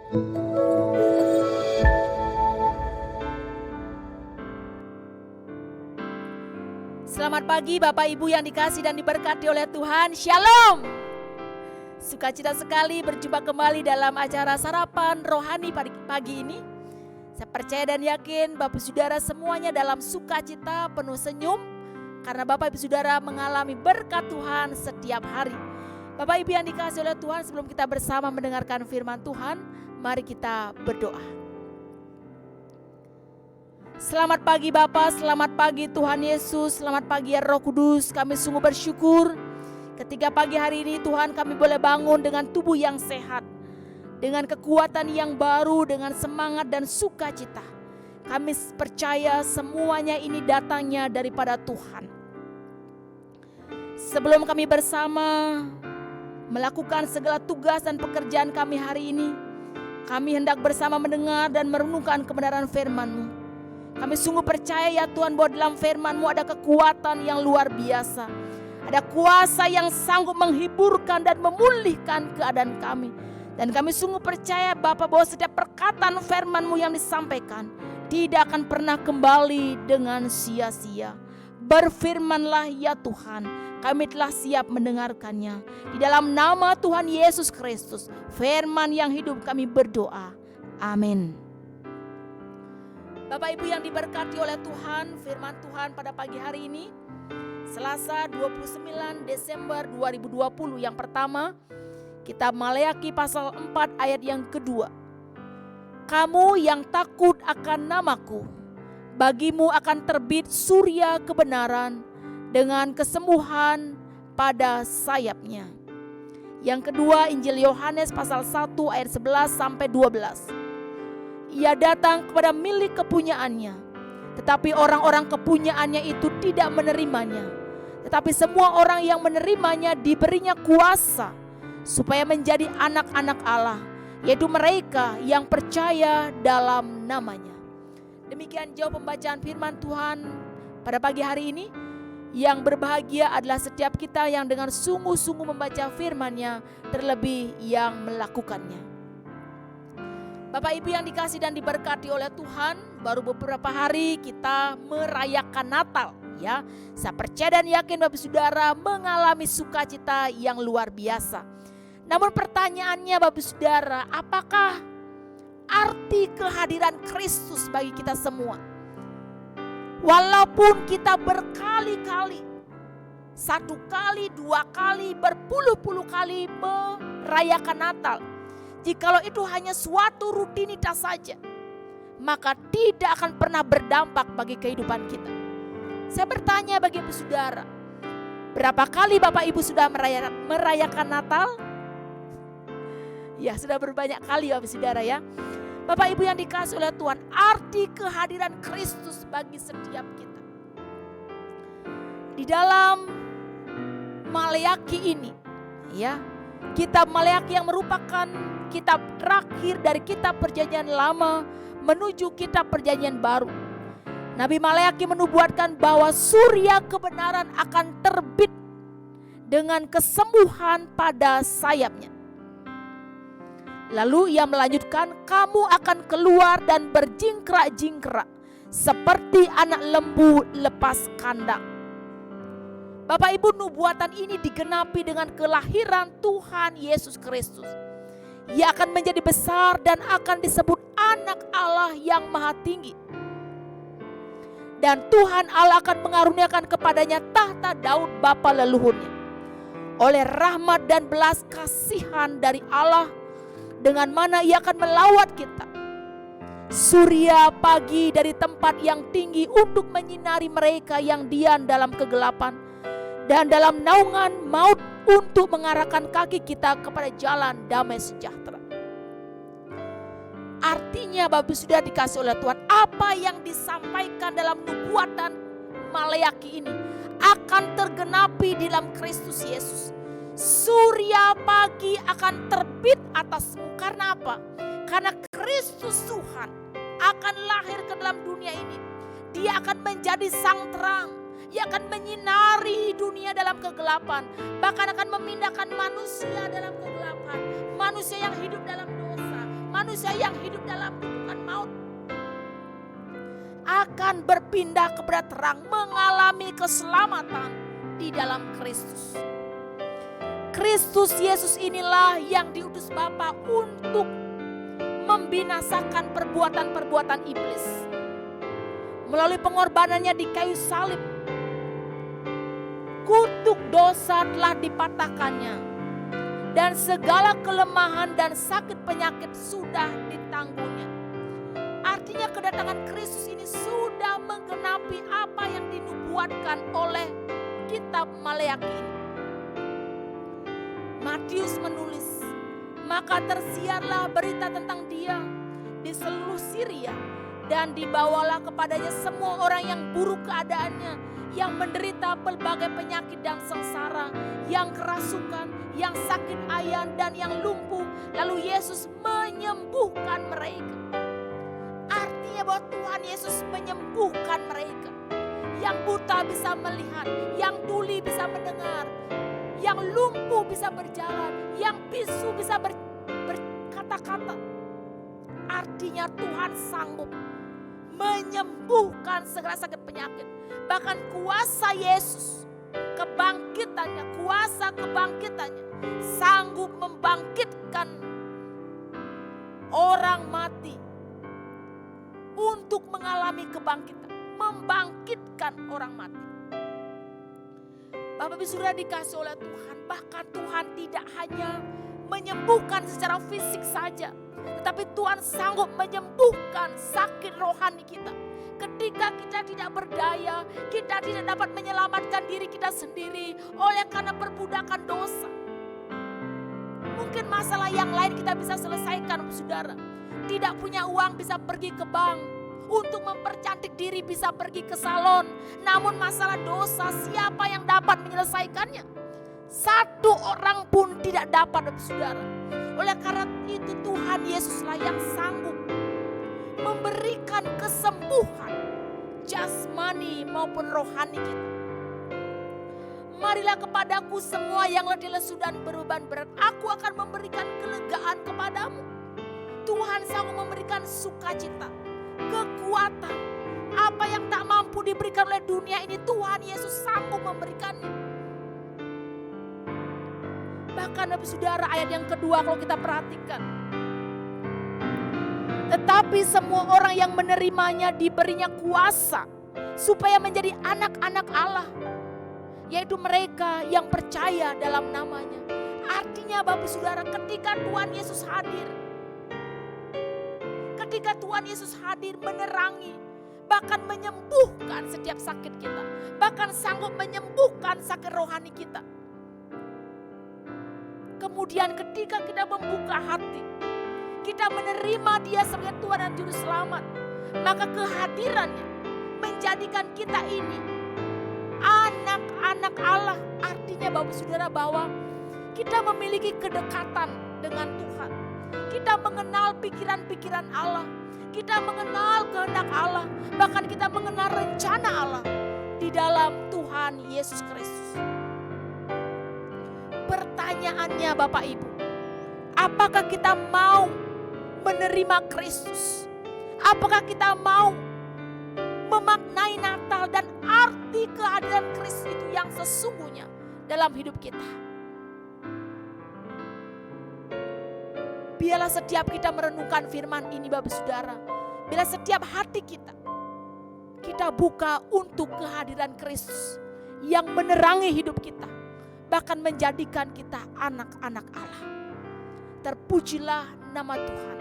Selamat pagi Bapak Ibu yang dikasihi dan diberkati oleh Tuhan. Shalom. Sukacita sekali berjumpa kembali dalam acara sarapan rohani pagi ini. Saya percaya dan yakin Bapak Saudara semuanya dalam sukacita penuh senyum, karena Bapak Ibu Saudara mengalami berkat Tuhan setiap hari. Bapak Ibu yang dikasihi oleh Tuhan, sebelum kita bersama mendengarkan firman Tuhan, mari kita berdoa. Selamat pagi Bapa, selamat pagi Tuhan Yesus, selamat pagi ya Roh Kudus. Kami sungguh bersyukur ketika pagi hari ini Tuhan kami boleh bangun dengan tubuh yang sehat, dengan kekuatan yang baru, dengan semangat dan sukacita. Kami percaya semuanya ini datangnya daripada Tuhan. Sebelum kami bersama melakukan segala tugas dan pekerjaan kami hari ini, kami hendak bersama mendengar dan merenungkan kebenaran firman-Mu. Kami sungguh percaya ya Tuhan bahwa dalam firman-Mu ada kekuatan yang luar biasa. Ada kuasa yang sanggup menghiburkan dan memulihkan keadaan kami. Dan kami sungguh percaya Bapa bahwa setiap perkataan firman-Mu yang disampaikan tidak akan pernah kembali dengan sia-sia. Berfirmanlah ya Tuhan, kami telah siap mendengarkannya. Di dalam nama Tuhan Yesus Kristus, firman yang hidup kami berdoa. Amin. Bapak Ibu yang diberkati oleh Tuhan, firman Tuhan pada pagi hari ini, Selasa 29 Desember 2020. Yang pertama, kitab Maleakhi pasal 4 ayat yang kedua. Kamu yang takut akan namaku, bagimu akan terbit surya kebenaran dengan kesembuhan pada sayapnya. Yang kedua, Injil Yohanes pasal 1 ayat 11 sampai 12. Ia datang kepada milik kepunyaannya, tetapi orang-orang kepunyaannya itu tidak menerimanya. Tetapi semua orang yang menerimanya diberinya kuasa supaya menjadi anak-anak Allah, yaitu mereka yang percaya dalam namanya. Demikian jauh pembacaan firman Tuhan pada pagi hari ini. Yang berbahagia adalah setiap kita yang dengan sungguh-sungguh membaca firman-Nya, terlebih yang melakukannya. Bapak Ibu yang dikasihi dan diberkati oleh Tuhan, baru beberapa hari kita merayakan Natal ya. Saya percaya dan yakin Bapak Saudara mengalami sukacita yang luar biasa. Namun pertanyaannya Bapak Saudara, apakah arti kehadiran Kristus bagi kita semua? Walaupun kita berkali-kali, 1 kali, 2 kali, berpuluh-puluh kali merayakan Natal, jikalau itu hanya suatu rutinitas saja, maka tidak akan pernah berdampak bagi kehidupan kita. Saya bertanya bagi Ibu Saudara, berapa kali Bapak Ibu sudah merayakan Natal? Ya, sudah berbanyak kali Bapak Saudara ya. Bapak Ibu yang dikasihi oleh Tuhan, arti kehadiran Kristus bagi setiap kita. Di dalam Maleakhi ini ya, kitab Maleakhi yang merupakan kitab terakhir dari kitab Perjanjian Lama menuju kitab Perjanjian Baru. Nabi Maleakhi menubuatkan bahwa surya kebenaran akan terbit dengan kesembuhan pada sayapnya. Lalu ia melanjutkan, kamu akan keluar dan berjingkrak-jingkrak seperti anak lembu lepas kandang. Bapak Ibu, nubuatan ini digenapi dengan kelahiran Tuhan Yesus Kristus. Ia akan menjadi besar dan akan disebut anak Allah yang maha tinggi. Dan Tuhan Allah akan mengaruniakan kepadanya tahta Daud bapa leluhurnya. Oleh rahmat dan belas kasihan dari Allah, dengan mana ia akan melawat kita. Surya pagi dari tempat yang tinggi untuk menyinari mereka yang diam dalam kegelapan. Dan dalam naungan maut untuk mengarahkan kaki kita kepada jalan damai sejahtera. Artinya Bapak sudah dikasih oleh Tuhan, apa yang disampaikan dalam nubuatan Maleakhi ini akan tergenapi di dalam Kristus Yesus. Surya pagi akan terbit atasmu. Karena apa? Karena Kristus Tuhan akan lahir ke dalam dunia ini. Dia akan menjadi sang terang. Ia akan menyinari dunia dalam kegelapan. Bahkan akan memindahkan manusia dalam kegelapan. Manusia yang hidup dalam dosa. manusia yang hidup dalam kutukan maut akan berpindah kepada terang, mengalami keselamatan di dalam Kristus. Kristus Yesus inilah yang diutus Bapa untuk membinasakan perbuatan-perbuatan iblis. Melalui pengorbanannya di kayu salib, kutuk dosa telah dipatahkannya, dan segala kelemahan dan sakit penyakit sudah ditanggungnya. Artinya kedatangan Kristus ini sudah menggenapi apa yang dinubuatkan oleh kitab Maleakhi ini. Matius menulis, maka tersiarlah berita tentang dia di seluruh Syria, dan dibawalah kepadanya semua orang yang buruk keadaannya, yang menderita berbagai penyakit dan sengsara, yang kerasukan, yang sakit ayan, dan yang lumpuh. Lalu Yesus menyembuhkan mereka. Artinya bahwa Tuhan Yesus menyembuhkan mereka. Yang buta bisa melihat, yang tuli bisa mendengar, yang lumpuh bisa berjalan, yang bisu bisa berkata-kata. Artinya Tuhan sanggup menyembuhkan segala sakit penyakit. Bahkan kuasa Yesus, kuasa kebangkitannya sanggup membangkitkan orang mati untuk mengalami kebangkitan, membangkitkan orang mati. Bapak Ibu Saudara dikasih oleh Tuhan, bahkan Tuhan tidak hanya menyembuhkan secara fisik saja, tetapi Tuhan sanggup menyembuhkan sakit rohani kita. Ketika kita tidak berdaya, kita tidak dapat menyelamatkan diri kita sendiri oleh karena perbudakan dosa. Mungkin masalah yang lain kita bisa selesaikan, saudara. Tidak punya uang bisa pergi ke bank, untuk mempercantik diri bisa pergi ke salon. Namun masalah dosa, siapa yang dapat menyelesaikannya? Satu orang pun tidak dapat, saudara. Oleh karena itu Tuhan Yesuslah yang sanggup memberikan kesembuhan jasmani maupun rohani kita. Marilah kepadaku semua yang letih lesu dan beban berat, aku akan memberikan kelegaan kepadamu. Tuhan sanggup memberikan sukacita, kekuatan. Apa yang tak mampu diberikan oleh dunia ini, Tuhan Yesus sanggup memberikannya. Bahkan saudara, ayat yang kedua kalau kita perhatikan, tetapi semua orang yang menerimanya diberinya kuasa supaya menjadi anak-anak Allah, yaitu mereka yang percaya dalam namanya. Artinya Bapak Saudara, ketika Tuhan Yesus hadir menerangi, bahkan menyembuhkan setiap sakit kita, bahkan sanggup menyembuhkan sakit rohani kita. Kemudian ketika kita membuka hati, kita menerima Dia sebagai Tuhan dan Juru Selamat, maka kehadirannya menjadikan kita ini anak-anak Allah. Artinya Bapak Saudara bahwa kita memiliki kedekatan dengan Tuhan. Kita mengenal pikiran-pikiran Allah. Kita mengenal kehendak Allah. Bahkan kita mengenal rencana Allah di dalam Tuhan Yesus Kristus. Pertanyaannya Bapak Ibu, apakah kita mau menerima Kristus? Apakah kita mau memaknai Natal dan arti kehadiran Kristus itu yang sesungguhnya dalam hidup kita? Biarlah setiap kita merenungkan firman ini Bapak Saudara. Biarlah setiap hati kita buka untuk kehadiran Kristus yang menerangi hidup kita, bahkan menjadikan kita anak-anak Allah. Terpujilah nama Tuhan.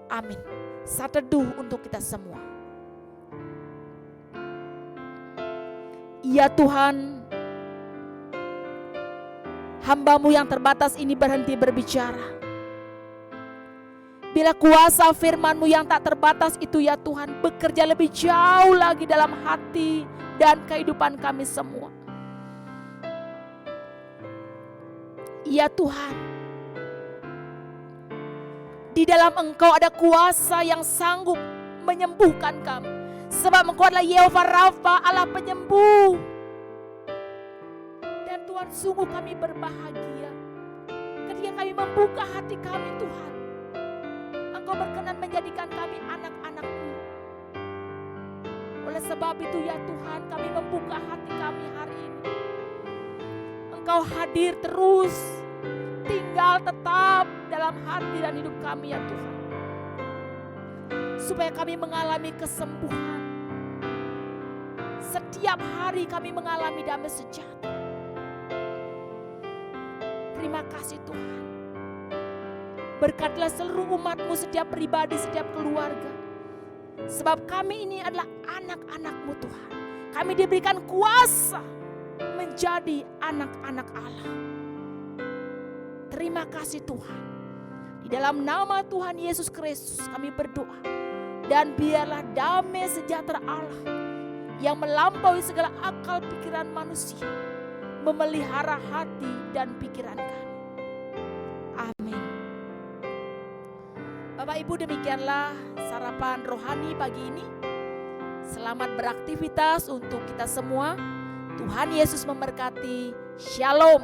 Amin. Saat teduh untuk kita semua. Ya Tuhan, hamba-Mu yang terbatas ini berhenti berbicara. Bila kuasa firman-Mu yang tak terbatas itu ya Tuhan bekerja lebih jauh lagi dalam hati dan kehidupan kami semua. Ya Tuhan, di dalam Engkau ada kuasa yang sanggup menyembuhkan kami. Sebab Engkau adalah Yehova Rafa, Allah penyembuh. Dan Tuhan, sungguh kami berbahagia ketika kami membuka hati kami Tuhan Engkau berkenan menjadikan kami anak-anak-Mu. Oleh sebab itu ya Tuhan, kami membuka hati kami hari ini. Engkau hadir terus, tinggal tetap dalam hati dan hidup kami ya Tuhan. Supaya kami mengalami kesembuhan. Setiap hari kami mengalami damai sejahtera. Terima kasih Tuhan. Berkatilah seluruh umat-Mu, setiap pribadi, setiap keluarga. Sebab kami ini adalah anak-anak-Mu Tuhan. Kami diberikan kuasa menjadi anak-anak Allah. Terima kasih Tuhan. Di dalam nama Tuhan Yesus Kristus kami berdoa. Dan biarlah damai sejahtera Allah yang melampaui segala akal pikiran manusia memelihara hati dan pikiran kami. Amin. Bapak Ibu, demikianlah sarapan rohani pagi ini. Selamat beraktivitas untuk kita semua. Tuhan Yesus memberkati. Shalom.